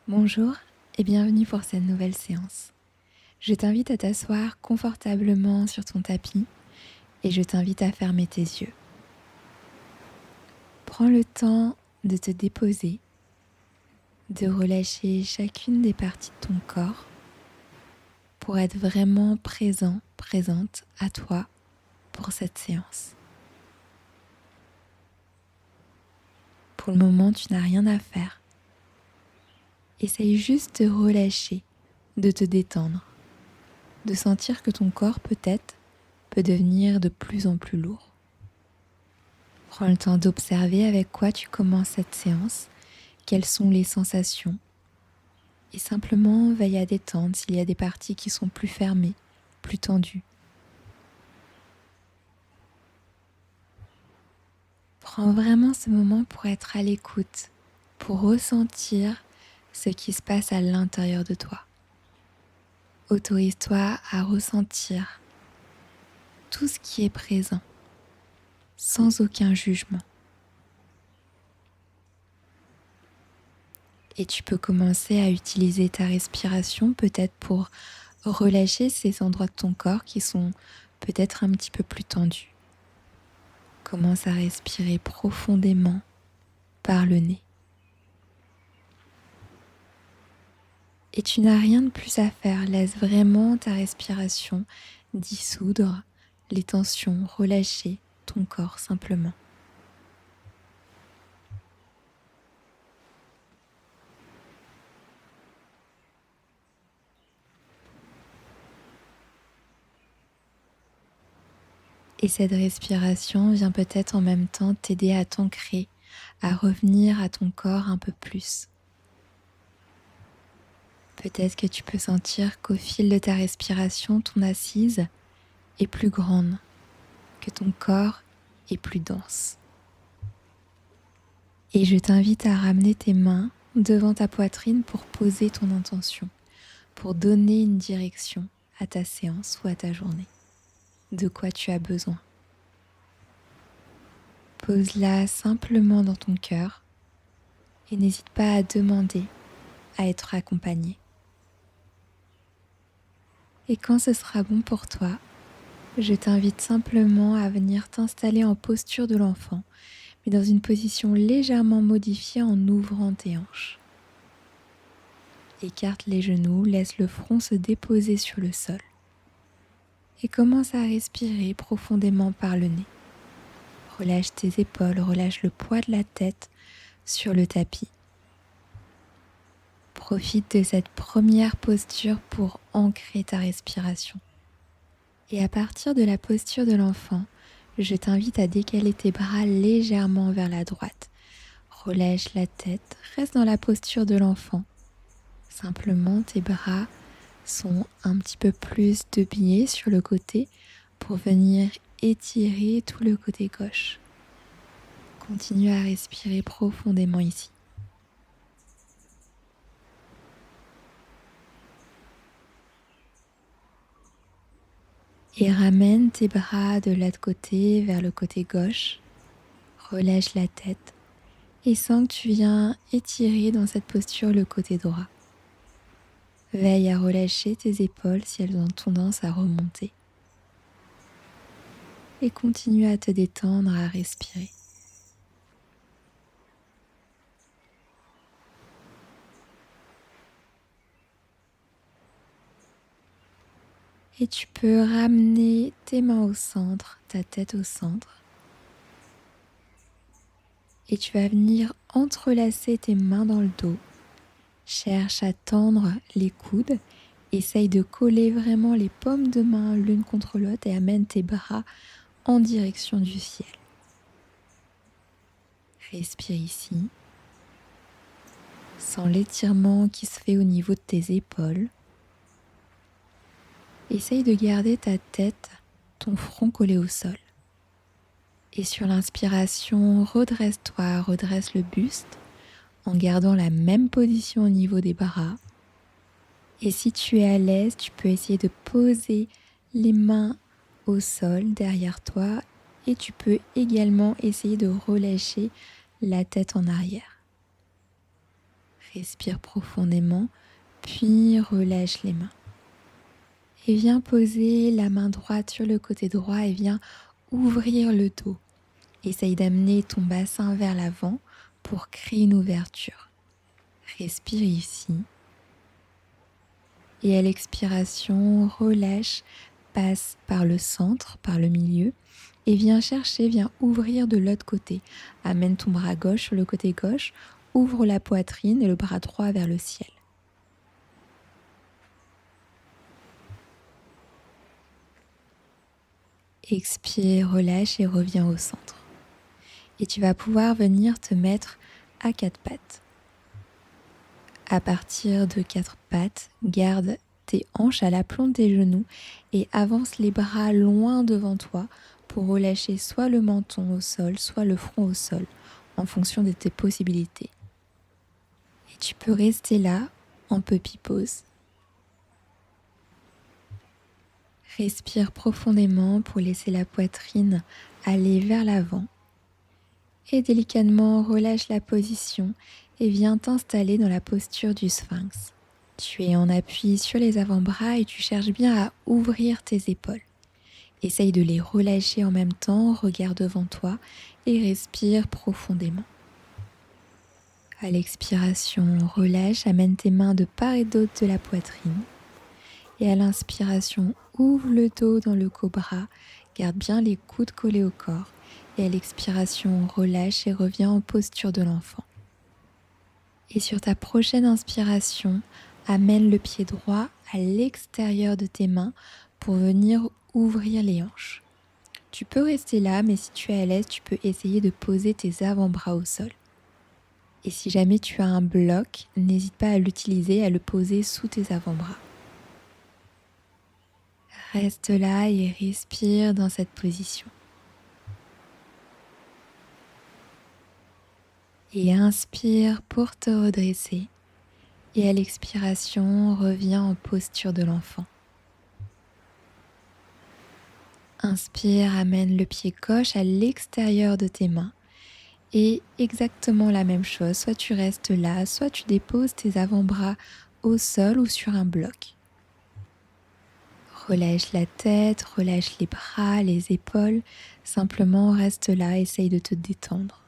Bonjour et bienvenue pour cette nouvelle séance. Je t'invite à t'asseoir confortablement sur ton tapis et je t'invite à fermer tes yeux. Prends le temps de te déposer, de relâcher chacune des parties de ton corps pour être vraiment présent, présente à toi pour cette séance. Pour le moment, tu n'as rien à faire. Essaye juste de relâcher, de te détendre, de sentir que ton corps peut-être peut devenir de plus en plus lourd. Prends le temps d'observer avec quoi tu commences cette séance, quelles sont les sensations, et simplement veille à détendre s'il y a des parties qui sont plus fermées, plus tendues. Prends vraiment ce moment pour être à l'écoute, pour ressentir ce qui se passe à l'intérieur de toi. Autorise-toi à ressentir tout ce qui est présent, sans aucun jugement. Et tu peux commencer à utiliser ta respiration peut-être pour relâcher ces endroits de ton corps qui sont peut-être un petit peu plus tendus. Commence à respirer profondément par le nez. Et tu n'as rien de plus à faire. Laisse vraiment ta respiration dissoudre les tensions, relâcher ton corps simplement. Et cette respiration vient peut-être en même temps t'aider à t'ancrer, à revenir à ton corps un peu plus. Peut-être que tu peux sentir qu'au fil de ta respiration, ton assise est plus grande, que ton corps est plus dense. Et je t'invite à ramener tes mains devant ta poitrine pour poser ton intention, pour donner une direction à ta séance ou à ta journée. De quoi tu as besoin. Pose-la simplement dans ton cœur et n'hésite pas à demander à être accompagné. Et quand ce sera bon pour toi, je t'invite simplement à venir t'installer en posture de l'enfant, mais dans une position légèrement modifiée en ouvrant tes hanches. Écarte les genoux, laisse le front se déposer sur le sol et commence à respirer profondément par le nez. Relâche tes épaules, relâche le poids de la tête sur le tapis. Profite de cette première posture pour ancrer ta respiration. Et à partir de la posture de l'enfant, je t'invite à décaler tes bras légèrement vers la droite. Relâche la tête, reste dans la posture de l'enfant. Simplement, tes bras sont un petit peu plus de biais sur le côté pour venir étirer tout le côté gauche. Continue à respirer profondément ici. Et ramène tes bras de l'autre côté vers le côté gauche. Relâche la tête et sens que tu viens étirer dans cette posture le côté droit. Veille à relâcher tes épaules si elles ont tendance à remonter. Et continue à te détendre, à respirer. Et tu peux ramener tes mains au centre, ta tête au centre. Et tu vas venir entrelacer tes mains dans le dos. Cherche à tendre les coudes. Essaye de coller vraiment les paumes de main l'une contre l'autre et amène tes bras en direction du ciel. Respire ici. Sens l'étirement qui se fait au niveau de tes épaules. Essaye de garder ta tête, ton front collé au sol. Et sur l'inspiration, redresse-toi, redresse le buste en gardant la même position au niveau des bras. Et si tu es à l'aise, tu peux essayer de poser les mains au sol derrière toi et tu peux également essayer de relâcher la tête en arrière. Respire profondément, puis relâche les mains. Et viens poser la main droite sur le côté droit et viens ouvrir le dos. Essaye d'amener ton bassin vers l'avant pour créer une ouverture. Respire ici. Et à l'expiration, relâche, passe par le centre, par le milieu et viens ouvrir de l'autre côté. Amène ton bras gauche sur le côté gauche, ouvre la poitrine et le bras droit vers le ciel. Expire, relâche et reviens au centre. Et tu vas pouvoir venir te mettre à quatre pattes. À partir de quatre pattes, garde tes hanches à l'aplomb de tes genoux et avance les bras loin devant toi pour relâcher soit le menton au sol, soit le front au sol, en fonction de tes possibilités. Et tu peux rester là en puppy pose. Respire profondément pour laisser la poitrine aller vers l'avant. Et délicatement relâche la position et viens t'installer dans la posture du sphinx. Tu es en appui sur les avant-bras et tu cherches bien à ouvrir tes épaules. Essaye de les relâcher en même temps, regarde devant toi et respire profondément. À l'expiration, relâche, amène tes mains de part et d'autre de la poitrine. Et à l'inspiration, ouvre le dos dans le cobra, garde bien les coudes collés au corps. Et à l'expiration, relâche et reviens en posture de l'enfant. Et sur ta prochaine inspiration, amène le pied droit à l'extérieur de tes mains pour venir ouvrir les hanches. Tu peux rester là, mais si tu es à l'aise, tu peux essayer de poser tes avant-bras au sol. Et si jamais tu as un bloc, n'hésite pas à l'utiliser, à le poser sous tes avant-bras. Reste là et respire dans cette position. Et inspire pour te redresser. Et à l'expiration, reviens en posture de l'enfant. Inspire, amène le pied gauche à l'extérieur de tes mains. Et exactement la même chose, soit tu restes là, soit tu déposes tes avant-bras au sol ou sur un bloc. Relâche la tête, relâche les bras, les épaules. Simplement reste là, essaye de te détendre.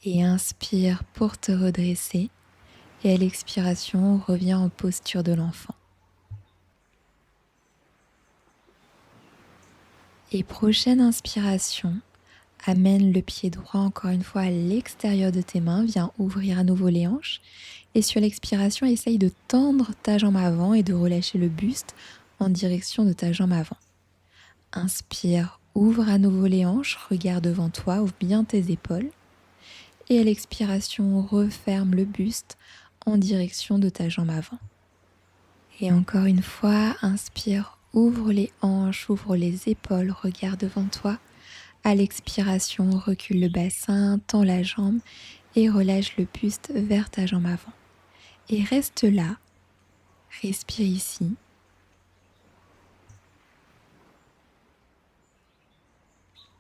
Et inspire pour te redresser. Et à l'expiration, reviens en posture de l'enfant. Et prochaine inspiration, amène le pied droit encore une fois à l'extérieur de tes mains, viens ouvrir à nouveau les hanches. Et sur l'expiration, essaye de tendre ta jambe avant et de relâcher le buste en direction de ta jambe avant. Inspire, ouvre à nouveau les hanches, regarde devant toi, ouvre bien tes épaules. Et à l'expiration, referme le buste en direction de ta jambe avant. Et encore une fois, inspire, ouvre les hanches, ouvre les épaules, regarde devant toi. À l'expiration, recule le bassin, tends la jambe et relâche le buste vers ta jambe avant. Et reste là, respire ici.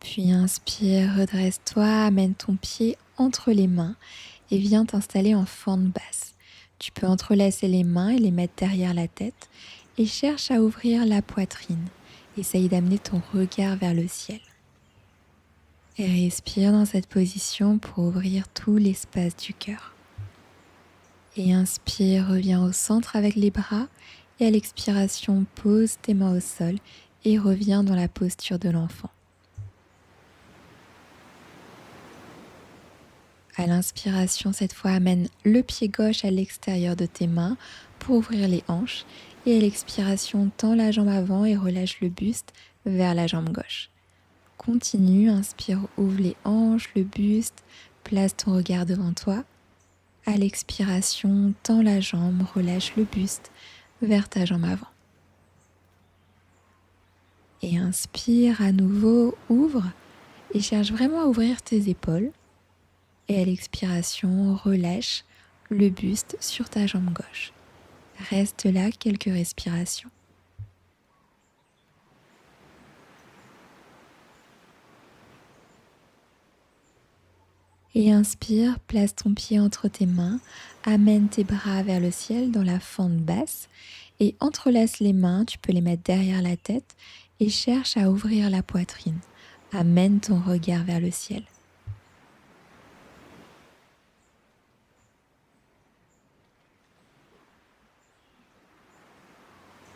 Puis inspire, redresse-toi, amène ton pied entre les mains et viens t'installer en fente basse. Tu peux entrelacer les mains et les mettre derrière la tête et cherche à ouvrir la poitrine. Essaye d'amener ton regard vers le ciel. Et respire dans cette position pour ouvrir tout l'espace du cœur. Et inspire, reviens au centre avec les bras et à l'expiration, pose tes mains au sol et reviens dans la posture de l'enfant. À l'inspiration, cette fois, amène le pied gauche à l'extérieur de tes mains pour ouvrir les hanches. Et à l'expiration, tends la jambe avant et relâche le buste vers la jambe gauche. Continue, inspire, ouvre les hanches, le buste, place ton regard devant toi. À l'expiration, tends la jambe, relâche le buste vers ta jambe avant. Et inspire à nouveau, ouvre et cherche vraiment à ouvrir tes épaules. Et à l'expiration, relâche le buste sur ta jambe gauche. Reste là quelques respirations. Et inspire, place ton pied entre tes mains, amène tes bras vers le ciel dans la fente basse et entrelace les mains, tu peux les mettre derrière la tête et cherche à ouvrir la poitrine. Amène ton regard vers le ciel.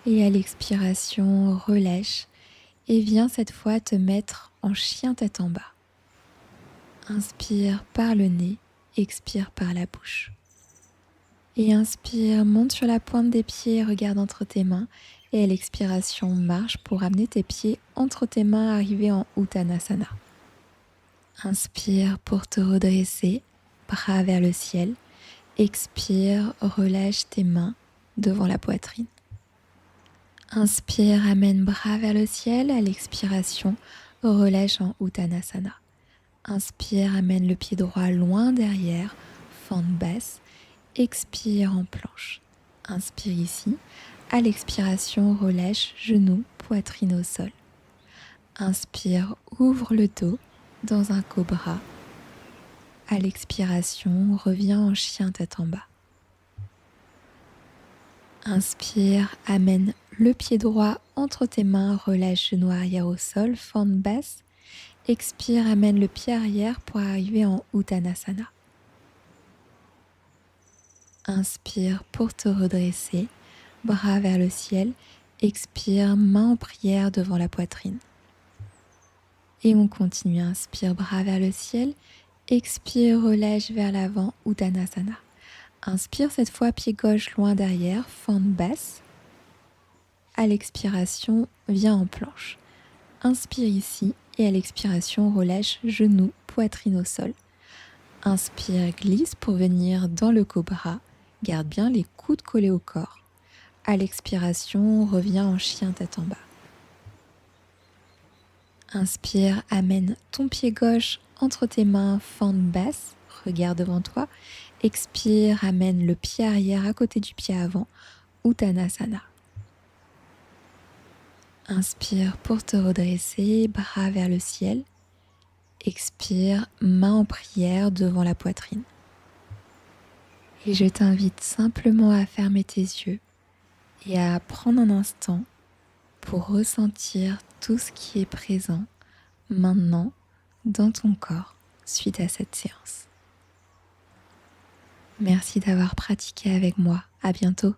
Et à l'expiration, relâche et viens cette fois te mettre en chien tête en bas. Inspire par le nez, expire par la bouche. Et inspire, monte sur la pointe des pieds, regarde entre tes mains. Et à l'expiration, marche pour amener tes pieds entre tes mains, arriver en Uttanasana. Inspire pour te redresser, bras vers le ciel. Expire, relâche tes mains devant la poitrine. Inspire, amène bras vers le ciel. À l'expiration, relâche en Uttanasana. Inspire, amène le pied droit loin derrière, fente basse. Expire en planche. Inspire ici. À l'expiration, relâche genoux, poitrine au sol. Inspire, ouvre le dos dans un cobra. À l'expiration, reviens en chien tête en bas. Inspire, amène le pied droit entre tes mains, relâche genou arrière au sol, fente basse. Expire, amène le pied arrière pour arriver en Uttanasana. Inspire pour te redresser, bras vers le ciel. Expire, main en prière devant la poitrine. Et on continue, inspire, bras vers le ciel. Expire, relâche vers l'avant, Uttanasana. Inspire cette fois, pied gauche loin derrière, fente basse. À l'expiration, viens en planche. Inspire ici et à l'expiration, relâche genoux, poitrine au sol. Inspire, glisse pour venir dans le cobra. Garde bien les coudes collés au corps. À l'expiration, reviens en chien tête en bas. Inspire, amène ton pied gauche entre tes mains, fente basse, regarde devant toi. Expire, amène le pied arrière à côté du pied avant, Uttanasana. Inspire pour te redresser, bras vers le ciel. Expire, main en prière devant la poitrine. Et je t'invite simplement à fermer tes yeux et à prendre un instant pour ressentir tout ce qui est présent maintenant dans ton corps suite à cette séance. Merci d'avoir pratiqué avec moi. À bientôt.